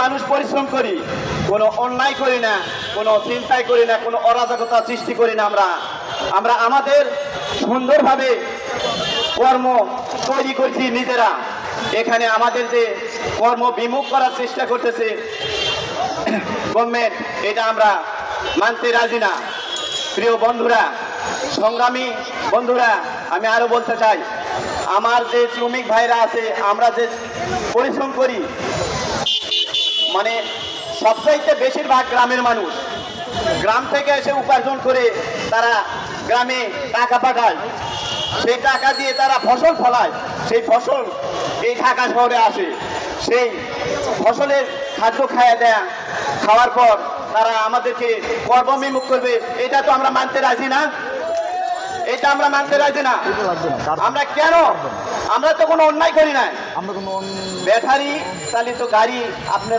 মানুষ পরিশ্রম করি, কোনো অন্যায় করি না, কোনো চিন্তাই করি না, কোনো অরাজকতা সৃষ্টি করি না। আমরা আমাদের সুন্দরভাবে কর্ম তৈরি করছি নিজেরা। এখানে আমাদের যে কর্ম বিমুখ করার চেষ্টা করতেছে গভর্নমেন্ট, এটা আমরা মানতে রাজি না। প্রিয় বন্ধুরা, সংগ্রামী বন্ধুরা, আমি আরো বলতে চাই, আমার যে শ্রমিক ভাইরা আছে, আমরা যে পরিশ্রম করি, মানে সবচাইতে বেশিরভাগ গ্রামের মানুষ গ্রাম থেকে এসে উপার্জন করে তারা গ্রামে টাকা পাঠায়, সেই টাকা দিয়ে তারা ফসল ফলায়, সেই ফসল এই ঢাকা শহরে আসে, সেই ফসলের খাদ্য খাওয়ার পর তারা আমাদেরকে কর্মবিমুখ করবে, এটা তো আমরা মানতে রাজি না। এটা আমরা মানতে রাজি না। আমরা কেন? আমরা তো কোনো অন্যায় করি না। ব্যাটারি চালিত গাড়ি আপনারা